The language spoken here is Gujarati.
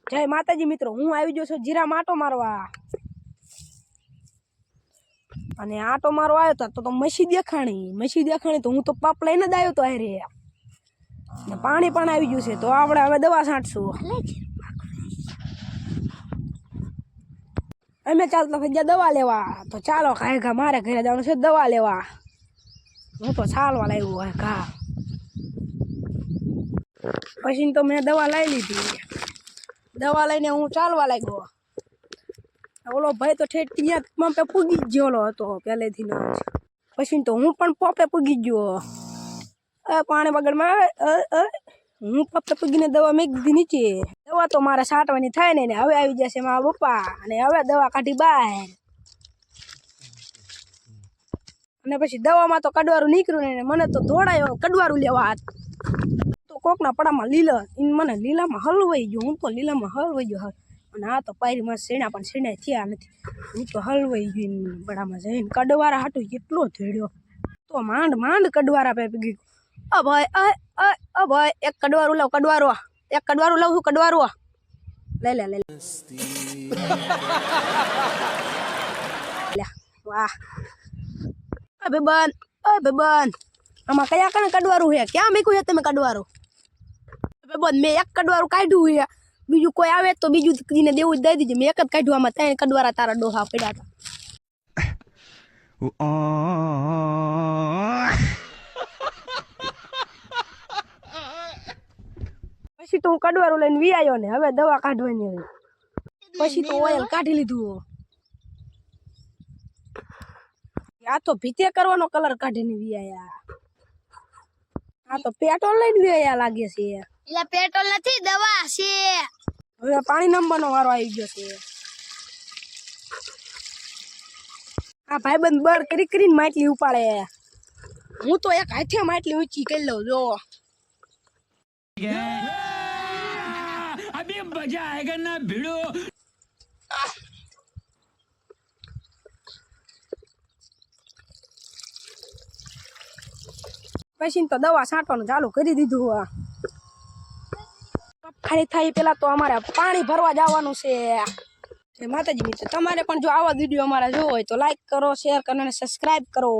જય માતાજી મિત્રો, હું આવી ગયો છું જીરા માટો મારવા। અને આટો મારવા આવ્યો તો મસી દેખાણી તો હું તો પાપ લઈને જ આવ્યો તો હારે ને પાણી પણ આવી ગયું છે તો આપણે હવે દવા છાંટશું। અમે ચાલતા થઈ ગયા દવા લેવા તો ચાલો ઘા મારે ઘરે જવાનું છે દવા લેવા। હું તો ચાલવા લાવ્યો હોય ઘા પછી તો મેં દવા લઈ લીધી। દવા લઈને હું ચાલવા લાગ્યો। ઓલો ભાઈ તો ઠેઠ ત્યાં પંપે પૂગી જ ગયેલો હતો પહેલેથી જ। પછી તો હું પણ પંપે પૂગી ગયો। પાણી બગડમાં હું પંપે પૂગીને દવા મેં દીધી નીચે। દવા તો મારે છાંટવાની થાય ને હવે આવી જશે મારા પપ્પા અને હવે દવા કાઢી બહાર। અને પછી દવામાં તો કડવારું નીકળ્યું ને મને તો દોડાયો કડવારું લેવા। તો કોકના પડામાં લીલા મને લીલામાં હલવાઈ ગયો। હું તો લીલામાં હલવાઈ ગયો અને આ તો પાયરીમાં શેણા પણ શેણા થયા નથી। હું તો હલવાઈ ગયો પડામાં જઈને કડવારા હાટું કેટલો ધોડ્યો તો માંડ કડવારા પે ગઈ। ભાઈ એક કડવારું લાવ એક કડવારું લાવ હું કડવારું લે વાહ ભાઈબંધ આમાં કયા કને કડવારું છે ક્યાં મેકું છે તમે કડવારું ભાઈબંધ મેં એક કડવારું કાઢ્યું છે બીજું કોઈ આવે તો બીજું ને દેવું જ દઈ દીજે મેં એક જ કાઢ્યું આમાં ત્રણ કડવારા તારા ડોહા પડ્યા હતા। પછી તો હું કડવારું લઈને વી આવ્યો ને હવે દવા કાઢવાની હતી। પછી તો ઓઇલ કાઢી લીધું। આ તો ભીતે કરવાનો કલર કાઢીને વી આયા। આ તો પેટ્રોલ લઈને વી આયા લાગે છે। એટલે પેટ્રોલ નથી દવા છે। હવે પાણી નંબરનો વારો આવી ગયો છે। આ ભાઈબંધ બર કરીને માટલી ઉપાડે। હું તો એક હાથે માટલી ઊંચી કરી લઉં જો। अभी मजा आएगा ना भिड़ो। પછી તો દવા છાંટવાનું ચાલુ કરી દીધું। ખાલી થાય પેલા તો અમારે પાણી ભરવા જવાનું છે। માતાજી મિત્રો તમારે પણ જો આવા વિડીયો અમારા જોવો હોય તો લાઈક કરો, શેર કરો અને સબસ્ક્રાઇબ કરો।